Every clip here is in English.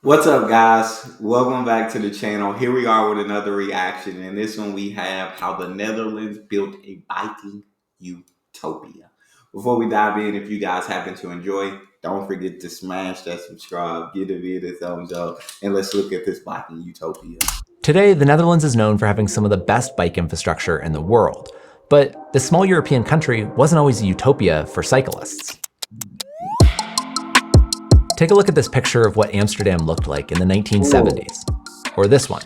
What's up, guys? Welcome back to the channel. Here we are with another reaction. In this one, we have how the Netherlands built a biking utopia. Before we dive in, if you guys happen to enjoy, don't forget to smash that subscribe, give the video a thumbs up, and let's look at this biking utopia. Today, the Netherlands is known for having some of the best bike infrastructure in the world. But this small European country wasn't always a utopia for cyclists. Take a look at this picture of what Amsterdam looked like in the 1970s. Or this one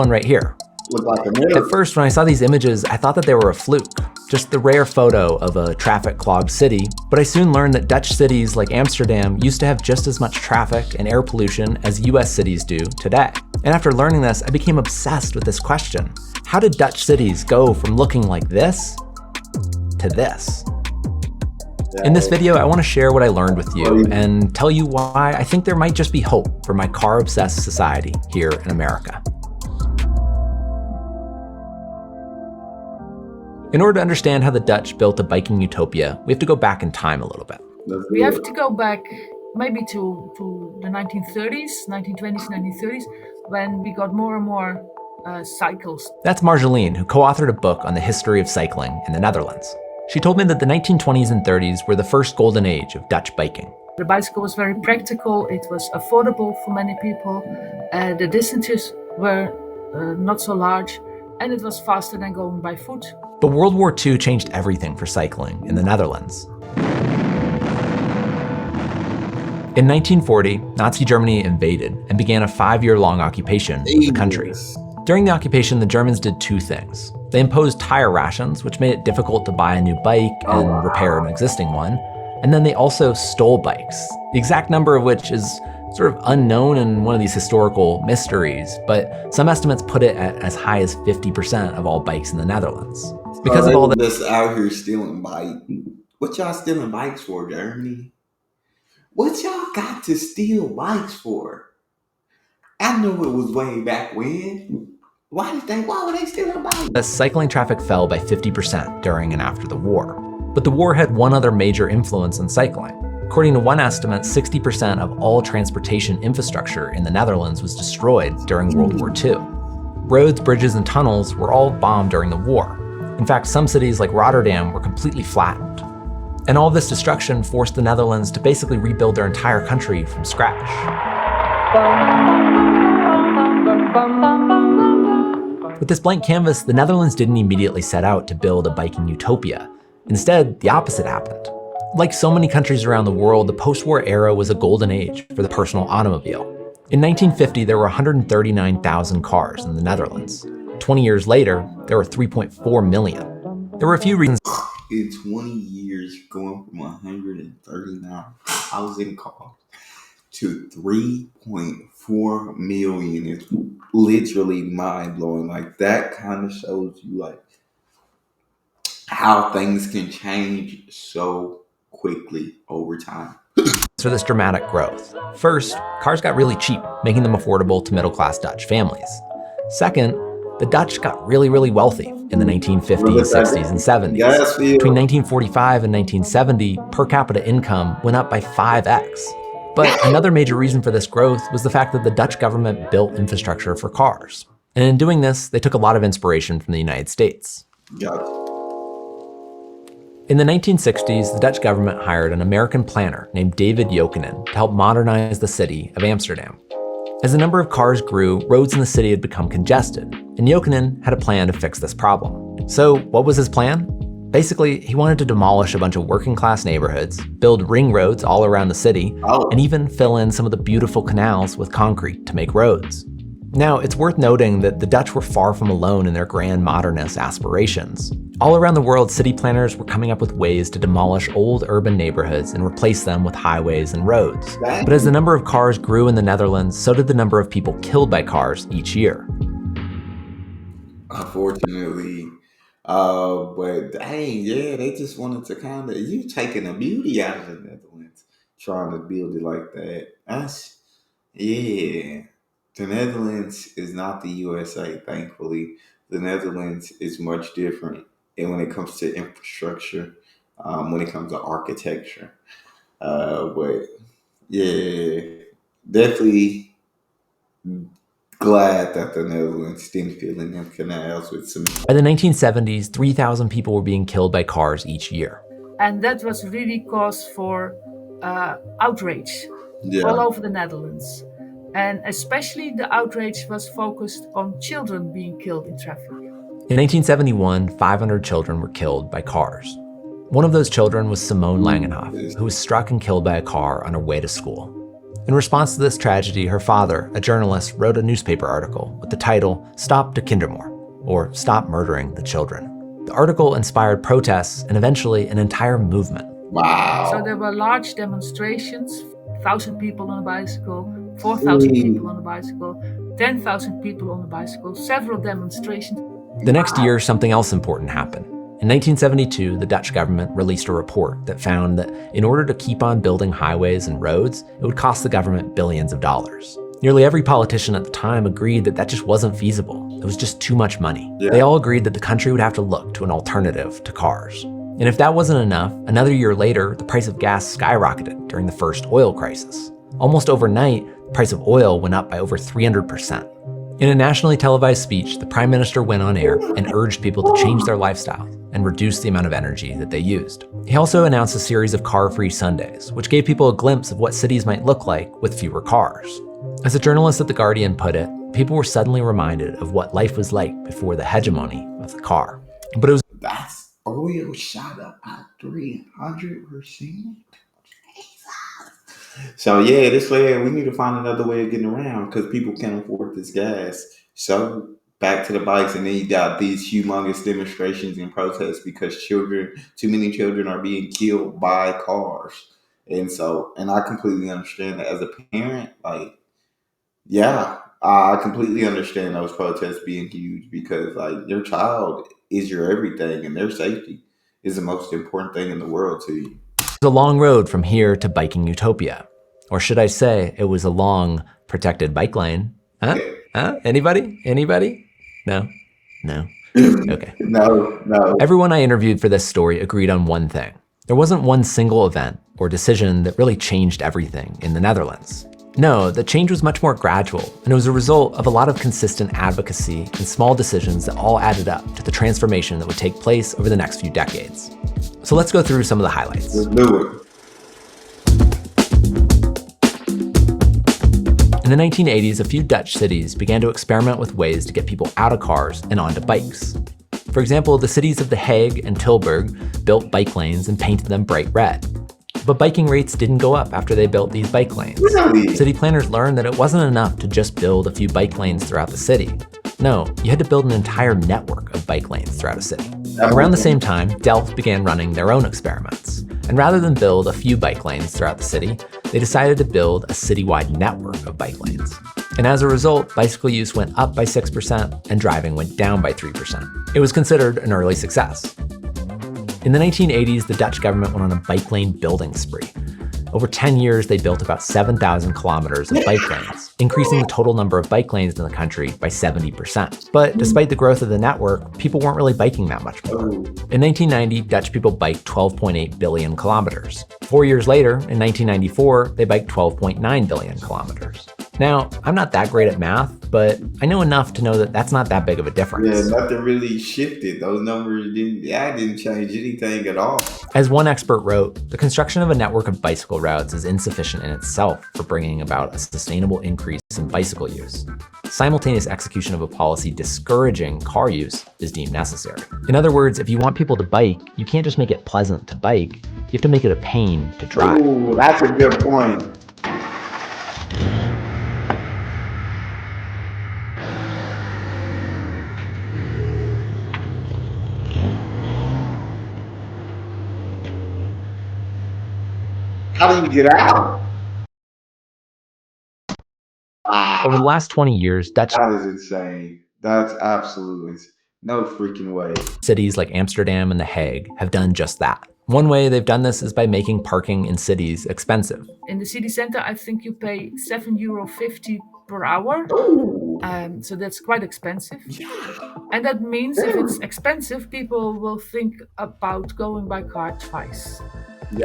right here. Look like a mirror. At first, when I saw these images, I thought that they were a fluke, just the rare photo of a traffic-clogged city, but I soon learned that Dutch cities like Amsterdam used to have just as much traffic and air pollution as US cities do today. And after learning this, I became obsessed with this question. How did Dutch cities go from looking like this to this? In this video, I want to share what I learned with you and tell you why I think there might just be hope for my car-obsessed society here in America. In order to understand how the Dutch built a biking utopia, we have to go back in time a little bit. We have to go back maybe to the 1930s, 1920s, 1930s, when we got more and more cycles. That's Marjolein, who co-authored a book on the history of cycling in the Netherlands. She told me that the 1920s and 30s were the first golden age of Dutch biking. The bicycle was very practical, it was affordable for many people, the distances were not so large, and it was faster than going by foot. But World War II changed everything for cycling in the Netherlands. In 1940, Nazi Germany invaded and began a 5-year-long occupation of the country. During the occupation, the Germans did two things. They imposed tire rations, which made it difficult to buy a new bike and repair an existing one. And then they also stole bikes, the exact number of which is sort of unknown and one of these historical mysteries, but some estimates put it at as high as 50% of all bikes in the Netherlands. Because of all this out here stealing bikes. What y'all stealing bikes for, Germany? What y'all got to steal bikes for? I know it was way back when. Why were they stealing bikes? The cycling traffic fell by 50% during and after the war. But the war had one other major influence on cycling. According to one estimate, 60% of all transportation infrastructure in the Netherlands was destroyed during World War II. Roads, bridges, and tunnels were all bombed during the war. In fact, some cities like Rotterdam were completely flattened. And all this destruction forced the Netherlands to basically rebuild their entire country from scratch. With this blank canvas, the Netherlands didn't immediately set out to build a biking utopia. Instead, the opposite happened. Like so many countries around the world, the post-war era was a golden age for the personal automobile. In 1950, there were 139,000 cars in the Netherlands. 20 years later, there were 3.4 million. There were a few reasons. In 20 years, going from 139,000 cars to 3.4 million is literally mind-blowing. Like, that kind of shows you like how things can change so quickly over time. For this dramatic growth. First, cars got really cheap, making them affordable to middle-class Dutch families. Second, the Dutch got really wealthy in the 1950s, 60s, and 70s. Between 1945 and 1970, per capita income went up by 5x. But another major reason for this growth was the fact that the Dutch government built infrastructure for cars. And in doing this, they took a lot of inspiration from the United States. In the 1960s, the Dutch government hired an American planner named David Jokinen to help modernize the city of Amsterdam. As the number of cars grew, roads in the city had become congested, and Jokinen had a plan to fix this problem. So what was his plan? Basically, he wanted to demolish a bunch of working-class neighborhoods, build ring roads all around the city, and even fill in some of the beautiful canals with concrete to make roads. Now, it's worth noting that the Dutch were far from alone in their grand modernist aspirations. All around the world, city planners were coming up with ways to demolish old urban neighborhoods and replace them with highways and roads. But as the number of cars grew in the Netherlands, so did the number of people killed by cars each year. Unfortunately, but dang, yeah, they just wanted to kind of, you taking the beauty out of the Netherlands, trying to build it like that. Yeah. The Netherlands is not the USA, thankfully. The Netherlands is much different. And when it comes to infrastructure, when it comes to architecture. But yeah, definitely glad that the Netherlands didn't fill in them canals with cement. By the 1970s, 3,000 people were being killed by cars each year. And that was really cause for outrage all over the Netherlands. And especially the outrage was focused on children being killed in traffic. In 1971, 500 children were killed by cars. One of those children was Simone Langenhoff, who was struck and killed by a car on her way to school. In response to this tragedy, her father, a journalist, wrote a newspaper article with the title, "Stop de Kindermoord," or "Stop Murdering the Children." The article inspired protests and eventually an entire movement. Wow. So there were large demonstrations, 1,000 people on a bicycle, 4,000 people on a bicycle, 10,000 people on a bicycle, several demonstrations. The next year, something else important happened. In 1972, the Dutch government released a report that found that in order to keep on building highways and roads, it would cost the government billions of dollars. Nearly every politician at the time agreed that that just wasn't feasible. It was just too much money. They all agreed that the country would have to look to an alternative to cars. And if that wasn't enough, another year later, the price of gas skyrocketed during the first oil crisis. Almost overnight, the price of oil went up by over 300%. In a nationally televised speech, the Prime Minister went on air and urged people to change their lifestyle and reduce the amount of energy that they used. He also announced a series of car-free Sundays, which gave people a glimpse of what cities might look like with fewer cars. As a journalist at The Guardian put it, people were suddenly reminded of what life was like before the hegemony of the car. But it was That's oil shot up by 300%. So yeah, this way we need to find another way of getting around because people can't afford this gas. So back to the bikes, and then you got these humongous demonstrations and protests because too many children are being killed by cars. And I completely understand that as a parent, like, yeah, I completely understand those protests being huge because like your child is your everything and their safety is the most important thing in the world to you. a long road from here to biking Utopia. Or should I say, it was a long, protected bike lane. Huh? Anybody? Anybody? No? No? Okay. No. Everyone I interviewed for this story agreed on one thing. There wasn't one single event or decision that really changed everything in the Netherlands. No, the change was much more gradual, and it was a result of a lot of consistent advocacy and small decisions that all added up to the transformation that would take place over the next few decades. So let's go through some of the highlights. Let's do it. In the 1980s, a few Dutch cities began to experiment with ways to get people out of cars and onto bikes. For example, the cities of The Hague and Tilburg built bike lanes and painted them bright red. But biking rates didn't go up after they built these bike lanes. Really? City planners learned that it wasn't enough to just build a few bike lanes throughout the city. No, you had to build an entire network of bike lanes throughout a city. Around the same time, Delft began running their own experiments. And rather than build a few bike lanes throughout the city, they decided to build a citywide network of bike lanes. And as a result, bicycle use went up by 6% and driving went down by 3%. It was considered an early success. In the 1980s, the Dutch government went on a bike lane building spree. Over 10 years, they built about 7,000 kilometers of bike lanes, increasing the total number of bike lanes in the country by 70%. But despite the growth of the network, people weren't really biking that much more. In 1990, Dutch people biked 12.8 billion kilometers. 4 years later, in 1994, they biked 12.9 billion kilometers. Now, I'm not that great at math, but I know enough to know that that's not that big of a difference. Yeah, nothing really shifted. Those numbers didn't change anything at all. As one expert wrote, the construction of a network of bicycle routes is insufficient in itself for bringing about a sustainable increase in bicycle use. Simultaneous execution of a policy discouraging car use is deemed necessary. In other words, if you want people to bike, you can't just make it pleasant to bike, you have to make it a pain to drive. Ooh, that's a good point. How do you get out? Over the last 20 years, Dutch That is insane. That's absolutely no freaking way. cities like Amsterdam and The Hague have done just that. One way they've done this is by making parking in cities expensive. In the city center, I think you pay €7.50 per hour. So that's quite expensive. And that means if it's expensive, people will think about going by car twice.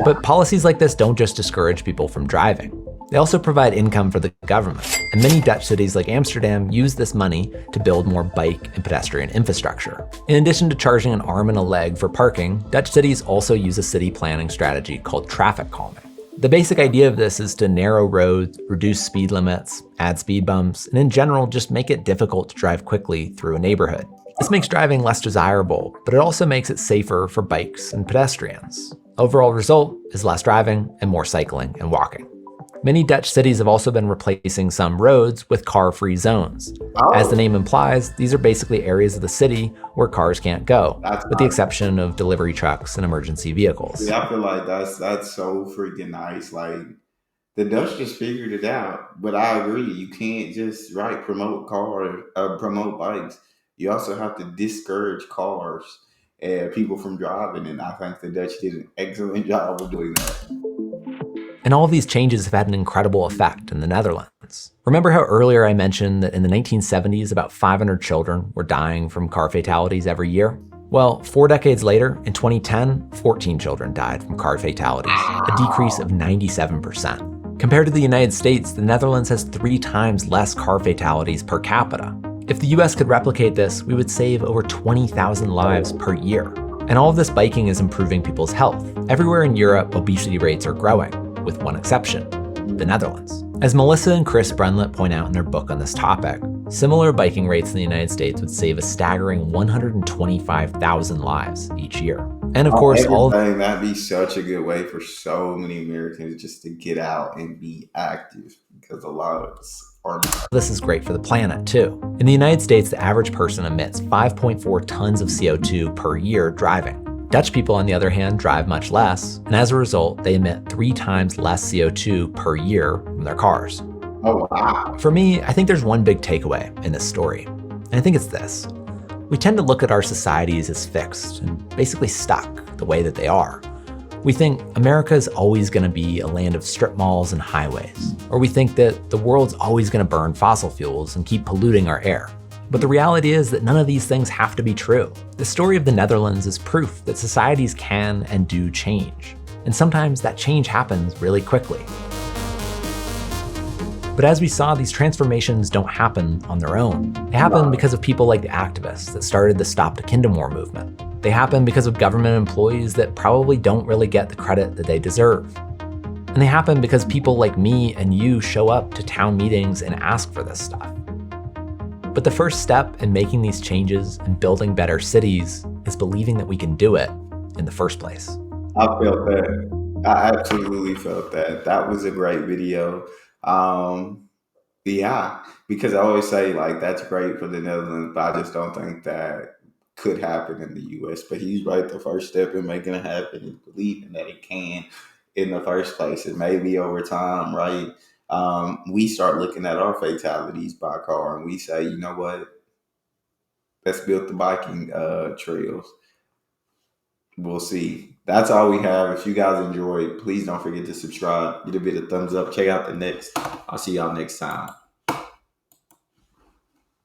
But policies like this don't just discourage people from driving. They also provide income for the government, and many Dutch cities like Amsterdam use this money to build more bike and pedestrian infrastructure. In addition to charging an arm and a leg for parking, Dutch cities also use a city planning strategy called traffic calming. The basic idea of this is to narrow roads, reduce speed limits, add speed bumps, and in general, just make it difficult to drive quickly through a neighborhood. This makes driving less desirable, but it also makes it safer for bikes and pedestrians. Overall result is less driving and more cycling and walking. Many Dutch cities have also been replacing some roads with car-free zones. As the name implies, these are basically areas of the city where cars can't go, with the exception of delivery trucks and emergency vehicles. Yeah, I feel like that's so freaking nice. Like the Dutch just figured it out. But I agree, you can't just promote bikes. You also have to discourage cars and people from driving. And I think the Dutch did an excellent job of doing that. And all of these changes have had an incredible effect in the Netherlands. Remember how earlier I mentioned that in the 1970s, about 500 children were dying from car fatalities every year? Well, 4 decades later, in 2010, 14 children died from car fatalities, a decrease of 97%. Compared to the United States, the Netherlands has 3 times less car fatalities per capita. If the US could replicate this, we would save over 20,000 lives per year. And all of this biking is improving people's health. Everywhere in Europe, obesity rates are growing, with one exception, the Netherlands. As Melissa and Chris Brunlet point out in their book on this topic, similar biking rates in the United States would save a staggering 125,000 lives each year. And of course, that'd be such a good way for so many Americans just to get out and be active, because a lot of us are not. This is great for the planet too. In the United States, the average person emits 5.4 tons of CO2 per year driving. Dutch people, on the other hand, drive much less, and as a result, they emit 3 times less CO2 per year from their cars. Oh, wow. For me, I think there's one big takeaway in this story, and I think it's this. We tend to look at our societies as fixed and basically stuck the way that they are. We think America is always going to be a land of strip malls and highways, or we think that the world's always going to burn fossil fuels and keep polluting our air. But the reality is that none of these things have to be true. The story of the Netherlands is proof that societies can and do change. And sometimes that change happens really quickly. But as we saw, these transformations don't happen on their own. They happen because of people like the activists that started the Stop the Kingdom War movement. They happen because of government employees that probably don't really get the credit that they deserve. And they happen because people like me and you show up to town meetings and ask for this stuff. But the first step in making these changes and building better cities is believing that we can do it in the first place. I felt that. I absolutely felt that. That was a great video. Yeah, because I always say, like, that's great for the Netherlands, but I just don't think that could happen in the US. But he's right, the first step in making it happen is believing that it can in the first place. And maybe over time, right, we start looking at our fatalities by car and we say, you know what, let's build the biking trails. We'll see. That's all we have. If you guys enjoyed, please don't forget to subscribe. Give it a bit of thumbs up. Check out the next. I'll see y'all next time.